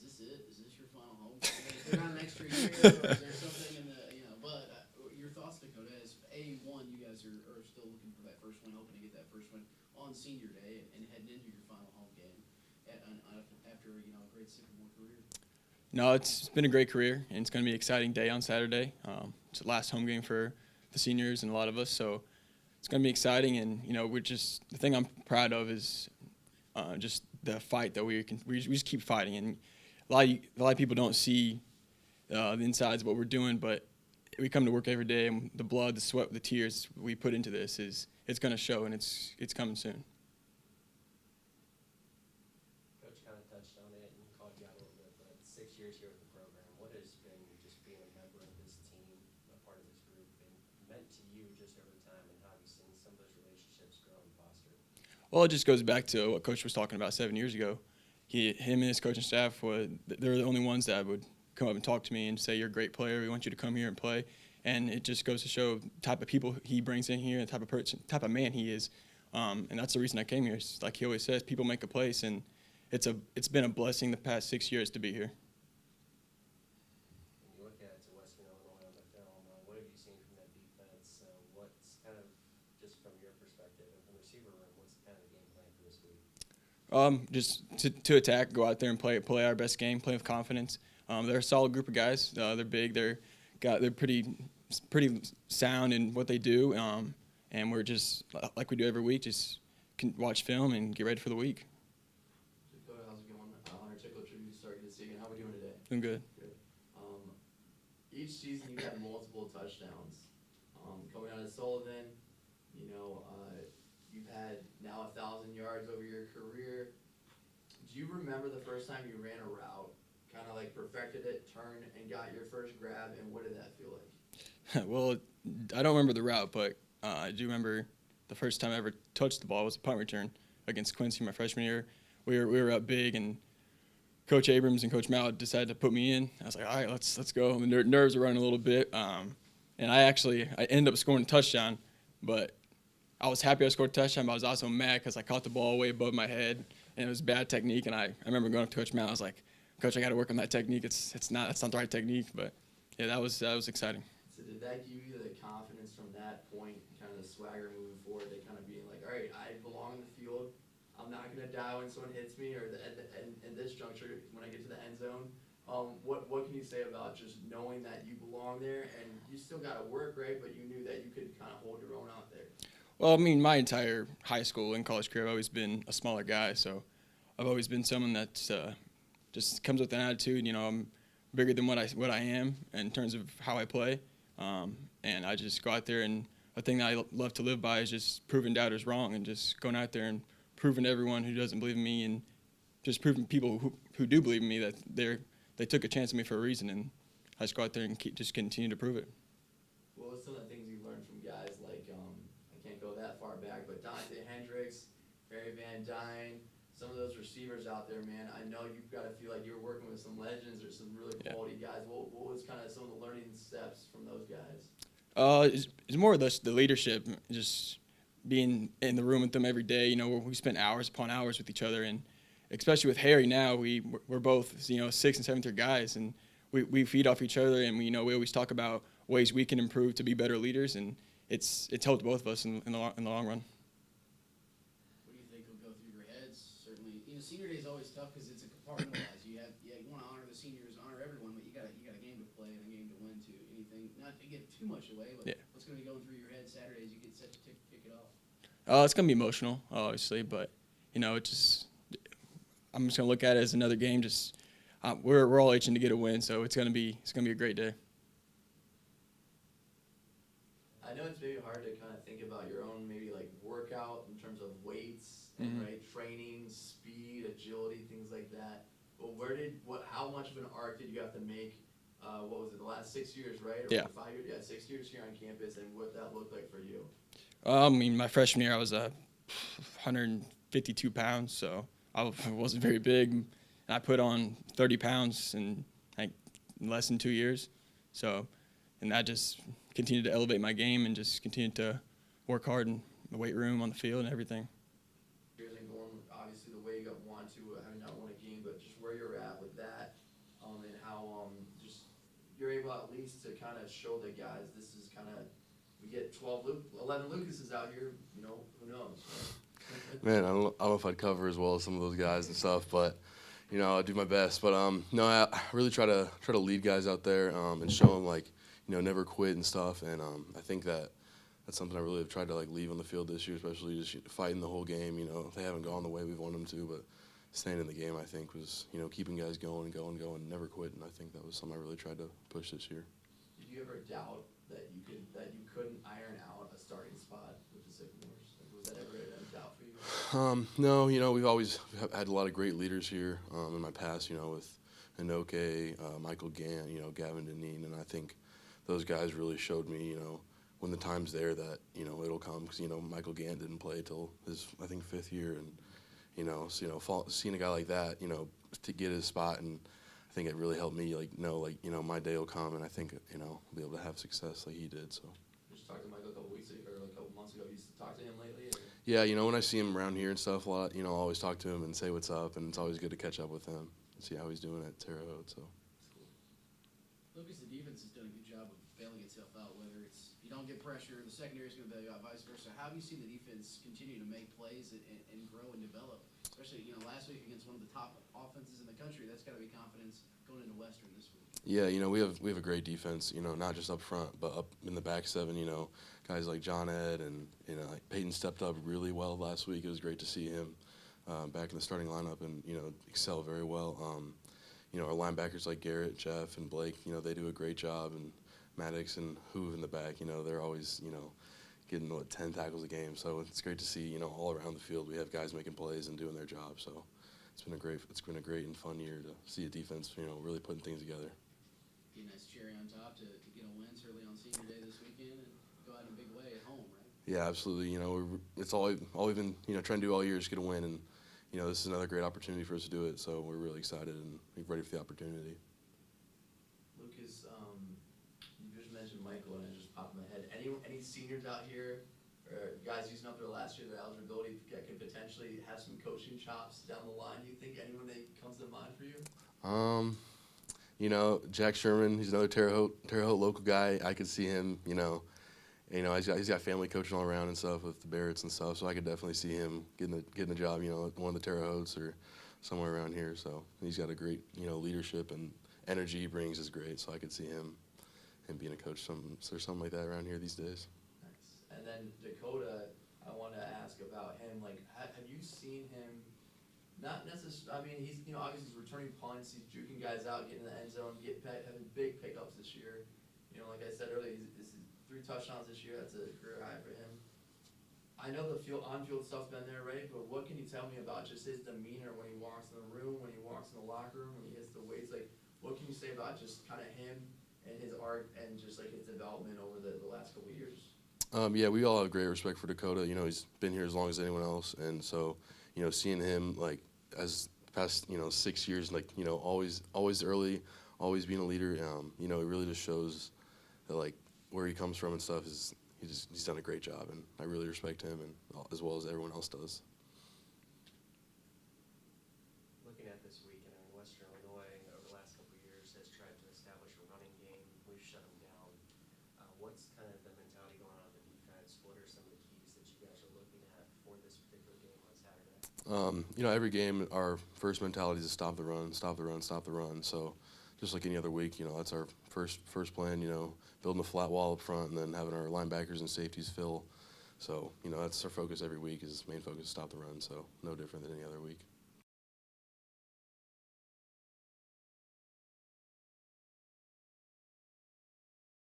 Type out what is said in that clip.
this it? Is this your final home? Is there not an extra year, or is there something in the But your thoughts, Dakota, is A1, you guys are still looking for that first win, hoping to get that first win on senior day and heading into your final home game after a great Sycamore career. No, it's been a great career, and it's going to be an exciting day on Saturday. It's the last home game for the seniors and a lot of us, so it's going to be exciting. And the thing I'm proud of is just the fight that we just keep fighting. And a lot of people don't see the insides of what we're doing, but we come to work every day, and the blood, the sweat, the tears we put into this it's going to show, and it's coming soon. Coach kind of touched on it and called you out a little bit, but 6 years here with the program, what has been just being a member of this team, a part of this group, been meant to you just over time, and how have you seen some of those relationships grow and foster? Well, it just goes back to what Coach was talking about 7 years ago. Him and his coaching staff they're the only ones that would come up and talk to me and say, "You're a great player. We want you to come here and play." And it just goes to show the type of people he brings in here, the type of man he is. And that's the reason I came here. It's like he always says, people make a place, and it's been a blessing the past 6 years to be here. When you look at Western Illinois on the film, what have you seen from that defense? What's kind of, just from your perspective and from the receiver room, what's kind of the game plan for this week? Just to attack, go out there and play our best game, play with confidence. They're a solid group of guys. They're big. They're pretty sound in what they do. And we're just, like we do every week, just can watch film and get ready for the week. Dakota, how's it going? Hunter Tickler Tribute to start this season. How are we doing today? Doing good. Good. Each season you've had multiple touchdowns. Coming out of Sullivan, you've had now 1,000 yards over your career. Do you remember the first time you ran a route, kind of like perfected it, turned, and got your first grab, and what did that feel like? Well, I don't remember the route, but I do remember the first time I ever touched the ball was a punt return against Quincy my freshman year. We were up big, and Coach Abrams and Coach Mallett decided to put me in. I was like, all right, let's go. The nerves were running a little bit, and I ended up scoring a touchdown, but I was happy I scored a touchdown, but I was also mad because I caught the ball way above my head, and it was bad technique. And I remember going up to Coach Mallett. I was like, Coach, I got to work on that technique. That's not the right technique, but yeah, that was exciting. So did that give you the confidence from that point, kind of the swagger moving forward, to kind of being like, all right, I belong in the field. I'm not going to die when someone hits me, or in this juncture when I get to the end zone. What can you say about just knowing that you belong there, and you still got to work, right? But you knew that you could kind of hold your own out there. Well, I mean, my entire high school and college career, I've always been a smaller guy, so I've always been someone that just comes with an attitude. I'm bigger than what I am in terms of how I play, and I just go out there, and a thing that I love to live by is just proving doubters wrong, and just going out there and proving to everyone who doesn't believe in me, and just proving people who do believe in me that they took a chance on me for a reason, and I just go out there and just continue to prove it. What was some of the things you learned from guys like, I can't go that far back, but Dante Hendricks, Barry Van Dyne, some of those receivers out there, man? I know you've got to feel like you're working with some legends or some really quality guys. What was kind of some of the learning steps from those guys? It's more or less the leadership, just being in the room with them every day. We spent hours upon hours with each other, and especially with Harry now, we're both 6th and 7th year guys, and we feed off each other, and we always talk about ways we can improve to be better leaders, and it's helped both of us in the long run. What do you think will go through your heads? Certainly, senior day is always tough because it's a compartmentalized. You want to honor the seniors, honor everyone, but you got a game to play and a game to win too. Anything, not to give too much away, but what's going to be going through your head Saturday as you get set to kick it off? It's going to be emotional, obviously, but I'm just going to look at it as another game. We're all itching to get a win, so it's going to be a great day. I know it's maybe hard to kind of think about your own maybe like workout in terms of weights, and right, training, speed, agility, things like that. But how much of an arc did you have to make? What was it, the last 6 years, right? Or 5 years? Yeah, 6 years here on campus, and what that looked like for you. I mean, my freshman year I was 152 pounds, so I wasn't very big. And I put on 30 pounds in less than 2 years. So, and that just continued to elevate my game and just continued to work hard in the weight room, on the field, and everything. Years and going obviously the way you want to, having not won a game, but just where you're at with that, and how just you're able at least to kind of show the guys this is kind of, we get 11 Lucases out here, you know, who knows? Man, I don't know if I'd cover as well as some of those guys and stuff, but you know, I do my best. But no, I really try to lead guys out there and show them like, you know, never quit and stuff. And I think that's something I really have tried to like leave on the field this year, especially just fighting the whole game. You know, they haven't gone the way we've wanted them to, but staying in the game, I think, was, you know, keeping guys going, never quit. And I think that was something I really tried to push this year. Did you ever doubt that you couldn't iron out a starting spot with the Sycamores? Like, was that ever a doubt for you? No, you know, we've always had a lot of great leaders here in my past, you know, with Inoke, Michael Gant, you know, Gavin Deneen, and I think those guys really showed me, you know, when the time's there that, you know, it'll come, because, you know, Michael Gant didn't play till his, I think, 5th year, and, you know, so, you know, seeing a guy like that, you know, to get his spot, and I think it really helped me, like, know, like, you know, my day will come, and I think, you know, I'll be able to have success like he did, so. You just talked to Michael a couple weeks ago, or like a couple months ago. You talked to him lately? Or? Yeah, you know, when I see him around here and stuff a lot, you know, I always talk to him and say what's up, and it's always good to catch up with him and see how he's doing at Terre Haute, so. Lucas, the defense has done a good job of bailing itself out, whether it's you don't get pressure, the secondary is going to bail you out, vice versa. How have you seen the defense continue to make plays and grow and develop? Especially, you know, last week against one of the top offenses in the country, that's got to be confidence going into Western this week. Yeah, you know, we have a great defense, you know, not just up front, but up in the back seven, you know, guys like John Ed and, you know, like Peyton stepped up really well last week. It was great to see him back in the starting lineup and, you know, excel very well. You know, our linebackers like Garrett, Jeff, and Blake, you know, they do a great job, and Maddox and Hoove in the back, you know, they're always, you know, getting, 10 tackles a game. So it's great to see, you know, all around the field we have guys making plays and doing their job. So it's been a great and fun year to see a defense, you know, really putting things together. Be a nice cherry on top to get a win early on senior day this weekend and go out in a big way at home, right? Yeah, absolutely. You know, it's all we've been, you know, trying to do all year is get a win, and you know, this is another great opportunity for us to do it. So we're really excited and we're ready for the opportunity. Lucas, you just mentioned Michael, and it just popped in my head. Any seniors out here, or guys using up their last year, their eligibility, that could potentially have some coaching chops down the line? Do you think anyone that comes to mind for you? You know, Jack Sherman, he's another Terre Haute local guy. I could see him, you know, he's got family coaching all around and stuff with the Barretts and stuff, so I could definitely see him getting a job, you know, at one of the Terre Hautes or somewhere around here. So he's got a great, you know, leadership, and energy he brings is great, so I could see him being a coach, something like that around here these days. Nice. And then Dakota, I want to ask about him. Like, have you seen him? Not necessarily. I mean, he's, you know, obviously he's returning punts. He's juking guys out, getting in the end zone, having big pickups this year. You know, like I said earlier, this is 3 touchdowns this year. That's a career high for him. I know the on-field stuff's been there, right? But what can you tell me about just his demeanor when he walks in the room, when he walks in the locker room, when he hits the weights? Like, what can you say about just kind of him and his art and just like his development over the last couple of years? Yeah, we all have great respect for Dakota. You know, he's been here as long as anyone else, and so, you know, seeing him like as past, you know, 6 years, like, you know, always early, always being a leader. You know, it really just shows that like where he comes from and stuff is he's done a great job, and I really respect him, and as well as everyone else does. Looking at this weekend, I mean, Western Illinois over the last couple of years has tried to establish a running game. We've shut them down. What's kind of the mentality going on in the defense? What are some of the keys that you guys are looking at for this particular game on Saturday? You know, every game, our first mentality is to stop the run, stop the run, stop the run. So just like any other week, you know, that's our first plan, you know, building a flat wall up front and then having our linebackers and safeties fill. So, you know, that's our focus every week, is main focus, stop the run. So no different than any other week.